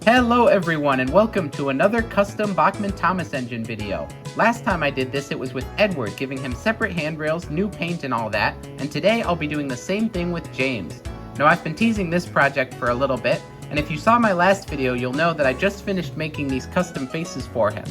Hello everyone and welcome to another custom Bachmann Thomas engine video. Last time I did this it was with Edward, giving him separate handrails, new paint and all that, and today I'll be doing the same thing with James. Now I've been teasing this project for a little bit, and if you saw my last video you'll know that I just finished making these custom faces for him.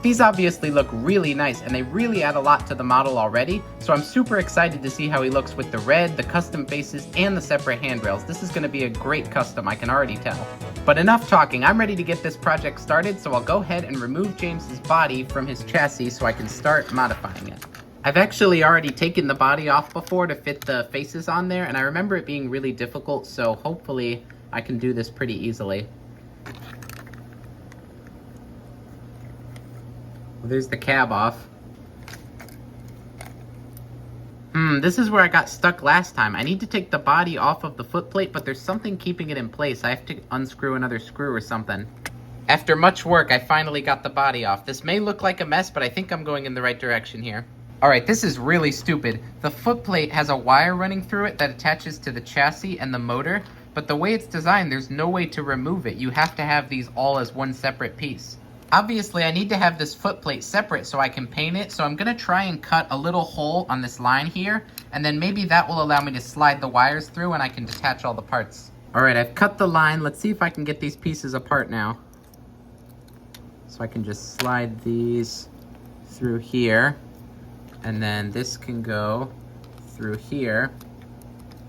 These obviously look really nice and they really add a lot to the model already, so I'm super excited to see how he looks with the red, the custom faces, and the separate handrails. This is going to be a great custom, I can already tell. But enough talking, I'm ready to get this project started, so I'll go ahead and remove James's body from his chassis so I can start modifying it. I've actually already taken the body off before to fit the faces on there, and I remember it being really difficult, so hopefully I can do this pretty easily. Well, there's the cab off. This is where I got stuck last time. I need to take the body off of the footplate, but there's something keeping it in place. I have to unscrew another screw or something. After much work, I finally got the body off. This may look like a mess, but I think I'm going in the right direction here. Alright, this is really stupid. The footplate has a wire running through it that attaches to the chassis and the motor, but the way it's designed, there's no way to remove it. You have to have these all as one separate piece. Obviously, I need to have this footplate separate so I can paint it, so I'm going to try and cut a little hole on this line here, and then maybe that will allow me to slide the wires through and I can detach all the parts. Alright, I've cut the line. Let's see if I can get these pieces apart now. So I can just slide these through here, and then this can go through here,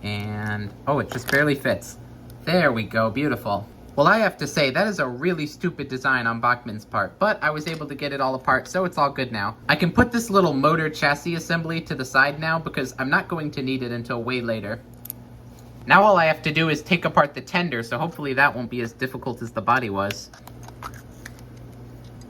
and oh, it just barely fits. There we go, beautiful. Well, I have to say, that is a really stupid design on Bachmann's part, but I was able to get it all apart, so it's all good now. I can put this little motor chassis assembly to the side now because I'm not going to need it until way later. Now all I have to do is take apart the tender, so hopefully that won't be as difficult as the body was.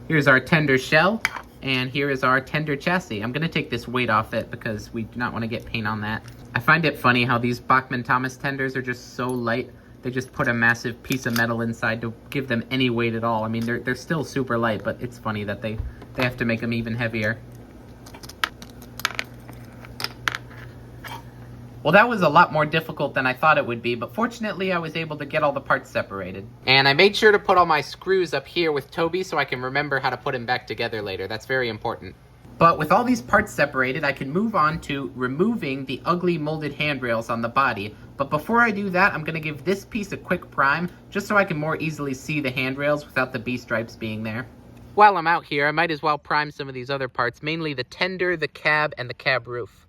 Here's our tender shell, and here is our tender chassis. I'm going to take this weight off it because we do not want to get paint on that. I find it funny how these Bachmann Thomas tenders are just so light. They just put a massive piece of metal inside to give them any weight at all. I mean, they're still super light, but it's funny that they have to make them even heavier. Well, that was a lot more difficult than I thought it would be, but fortunately I was able to get all the parts separated. And I made sure to put all my screws up here with Toby so I can remember how to put them back together later. That's very important. But with all these parts separated, I can move on to removing the ugly molded handrails on the body. But before I do that, I'm going to give this piece a quick prime, just so I can more easily see the handrails without the B-stripes being there. While I'm out here, I might as well prime some of these other parts, mainly the tender, the cab, and the cab roof.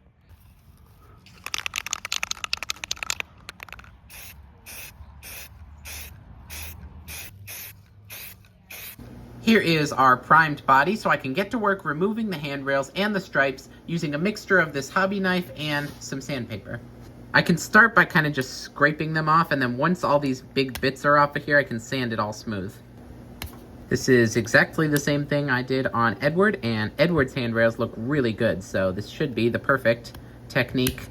Here is our primed body, so I can get to work removing the handrails and the stripes using a mixture of this hobby knife and some sandpaper. I can start by kind of just scraping them off, and then once all these big bits are off of here, I can sand it all smooth. This is exactly the same thing I did on Edward, and Edward's handrails look really good, so this should be the perfect technique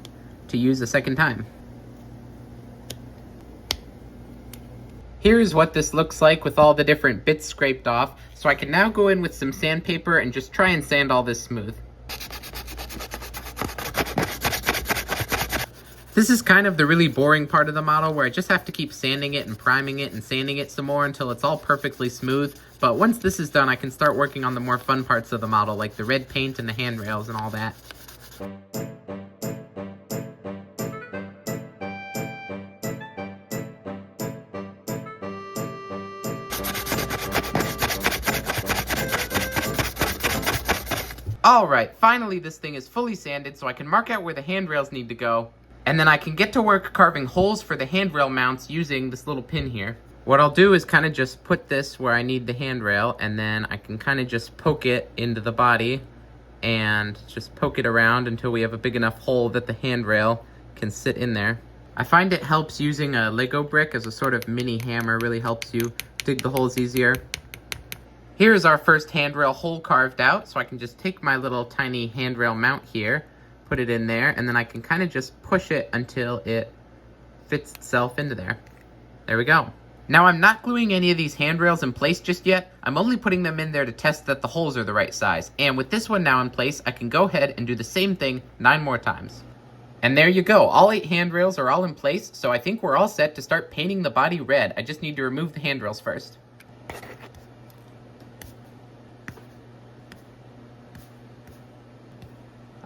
to use a second time. Here's what this looks like with all the different bits scraped off, so I can now go in with some sandpaper and just try and sand all this smooth. This is kind of the really boring part of the model where I just have to keep sanding it and priming it and sanding it some more until it's all perfectly smooth, but once this is done I can start working on the more fun parts of the model like the red paint and the handrails and all that. Alright, finally this thing is fully sanded so I can mark out where the handrails need to go, and then I can get to work carving holes for the handrail mounts using this little pin here. What I'll do is kind of just put this where I need the handrail, and then I can kind of just poke it into the body and just poke it around until we have a big enough hole that the handrail can sit in there. I find it helps using a Lego brick as a sort of mini hammer, really helps you dig the holes easier. Here's our first handrail hole carved out, so I can just take my little tiny handrail mount here, put it in there, and then I can kind of just push it until it fits itself into there. There we go. Now I'm not gluing any of these handrails in place just yet, I'm only putting them in there to test that the holes are the right size. And with this one now in place, I can go ahead and do the same thing 9 more times. And there you go, all 8 handrails are all in place, so I think we're all set to start painting the body red. I just need to remove the handrails first.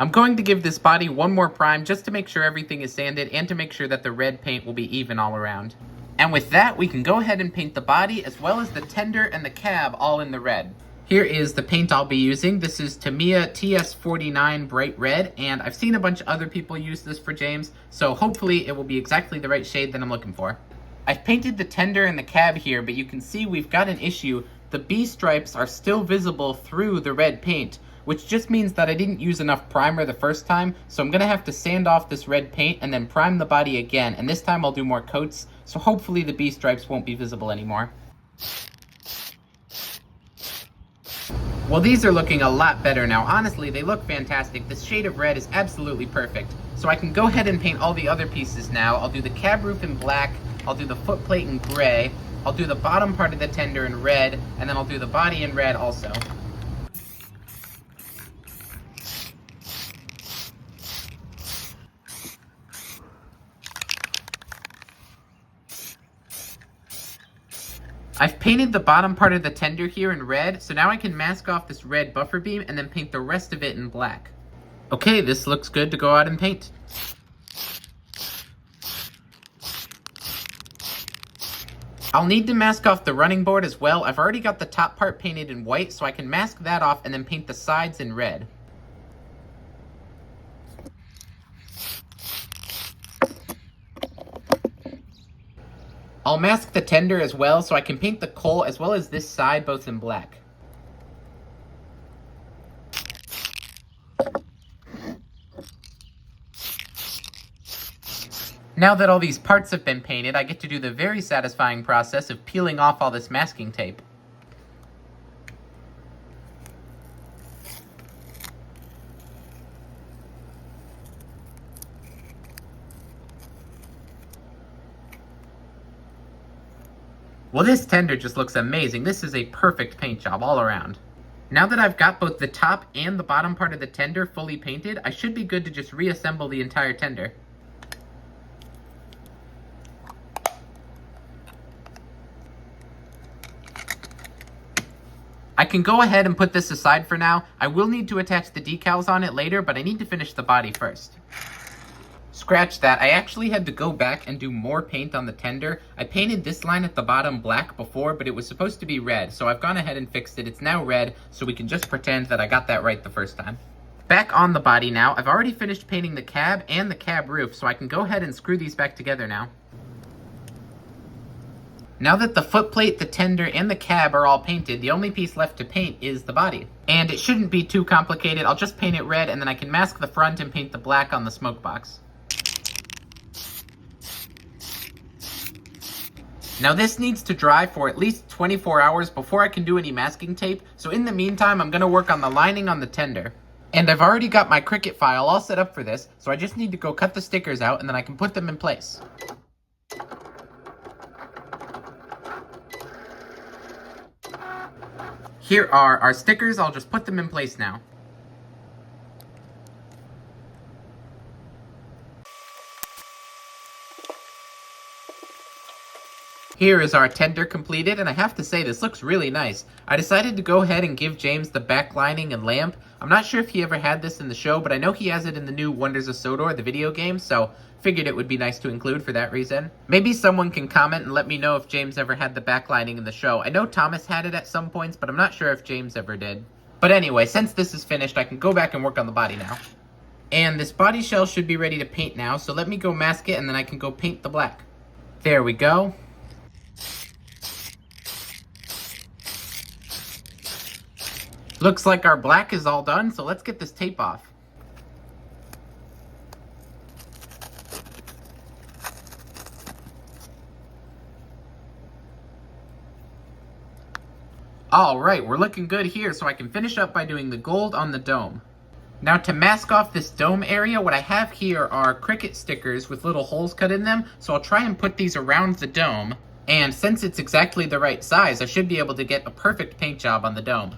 I'm going to give this body one more prime just to make sure everything is sanded and to make sure that the red paint will be even all around. And with that, we can go ahead and paint the body as well as the tender and the cab all in the red. Here is the paint I'll be using. This is Tamiya TS49 Bright Red, and I've seen a bunch of other people use this for James, so hopefully it will be exactly the right shade that I'm looking for. I've painted the tender and the cab here, but you can see we've got an issue. The B stripes are still visible through the red paint, which just means that I didn't use enough primer the first time, so I'm going to have to sand off this red paint and then prime the body again, and this time I'll do more coats, so hopefully the B stripes won't be visible anymore. Well, these are looking a lot better now. Honestly, they look fantastic. This shade of red is absolutely perfect. So I can go ahead and paint all the other pieces now. I'll do the cab roof in black, I'll do the footplate in gray, I'll do the bottom part of the tender in red, and then I'll do the body in red also. I've painted the bottom part of the tender here in red, so now I can mask off this red buffer beam and then paint the rest of it in black. Okay, this looks good to go out and paint. I'll need to mask off the running board as well. I've already got the top part painted in white, so I can mask that off and then paint the sides in red. I'll mask the tender as well, so I can paint the coal as well as this side both in black. Now that all these parts have been painted, I get to do the very satisfying process of peeling off all this masking tape. Well, this tender just looks amazing. This is a perfect paint job all around. Now that I've got both the top and the bottom part of the tender fully painted, I should be good to just reassemble the entire tender. I can go ahead and put this aside for now. I will need to attach the decals on it later, but I need to finish the body first. Scratch that. I actually had to go back and do more paint on the tender. I painted this line at the bottom black before, but it was supposed to be red, so I've gone ahead and fixed it. It's now red, so we can just pretend that I got that right the first time. Back on the body now. I've already finished painting the cab and the cab roof, so I can go ahead and screw these back together now. Now that the footplate, the tender, and the cab are all painted, the only piece left to paint is the body. And it shouldn't be too complicated. I'll just paint it red, and then I can mask the front and paint the black on the smoke box. Now this needs to dry for at least 24 hours before I can do any masking tape, so in the meantime I'm going to work on the lining on the tender. And I've already got my Cricut file all set up for this, so I just need to go cut the stickers out and then I can put them in place. Here are our stickers. I'll just put them in place now. Here is our tender completed, and I have to say this looks really nice. I decided to go ahead and give James the back lining and lamp. I'm not sure if he ever had this in the show, but I know he has it in the new Wonders of Sodor, the video game, so figured it would be nice to include for that reason. Maybe someone can comment and let me know if James ever had the back lining in the show. I know Thomas had it at some points, but I'm not sure if James ever did. But anyway, since this is finished, I can go back and work on the body now. And this body shell should be ready to paint now, so let me go mask it and then I can go paint the black. There we go. Looks like our black is all done, so let's get this tape off. Alright, we're looking good here, so I can finish up by doing the gold on the dome. Now to mask off this dome area, what I have here are Cricut stickers with little holes cut in them, so I'll try and put these around the dome. And since it's exactly the right size, I should be able to get a perfect paint job on the dome.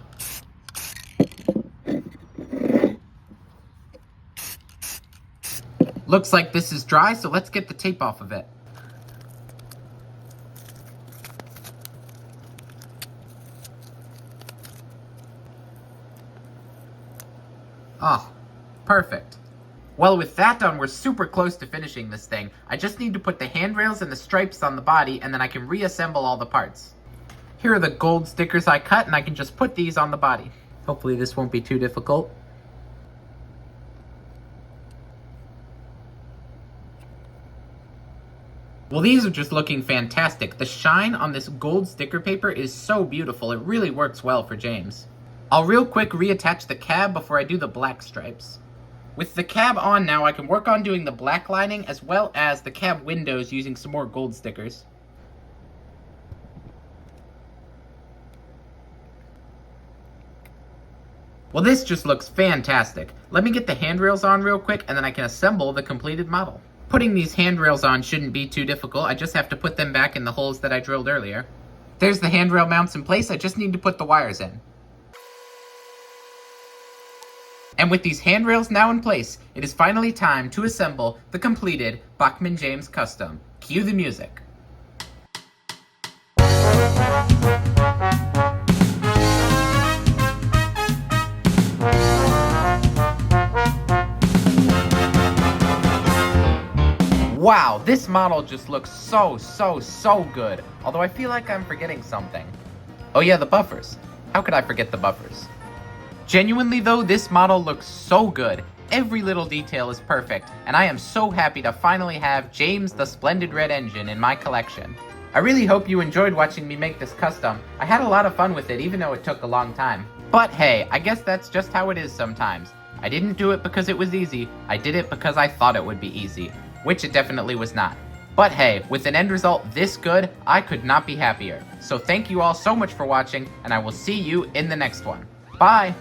Looks like this is dry, so let's get the tape off of it. Oh, Perfect. Well, with that done, we're super close to finishing this thing. I just need to put the handrails and the stripes on the body, and then I can reassemble all the parts. Here are the gold stickers I cut, and I can just put these on the body. Hopefully this won't be too difficult. Well, these are just looking fantastic. The shine on this gold sticker paper is so beautiful. It really works well for James. I'll real quick reattach the cab before I do the black stripes. With the cab on now, I can work on doing the black lining as well as the cab windows using some more gold stickers. Well, this just looks fantastic. Let me get the handrails on real quick and then I can assemble the completed model. Putting these handrails on shouldn't be too difficult. I just have to put them back in the holes that I drilled earlier. There's the handrail mounts in place. I just need to put the wires in. And with these handrails now in place, it is finally time to assemble the completed Bachmann James Custom. Cue the music. Wow, this model just looks so good. Although I feel like I'm forgetting something. Oh yeah, the buffers. How could I forget the buffers? Genuinely though, this model looks so good. Every little detail is perfect, and I am so happy to finally have James the Splendid Red Engine in my collection. I really hope you enjoyed watching me make this custom. I had a lot of fun with it, even though it took a long time. But hey, I guess that's just how it is sometimes. I didn't do it because it was easy, I did it because I thought it would be easy. Which it definitely was not. But hey, with an end result this good, I could not be happier. So thank you all so much for watching, and I will see you in the next one. Bye!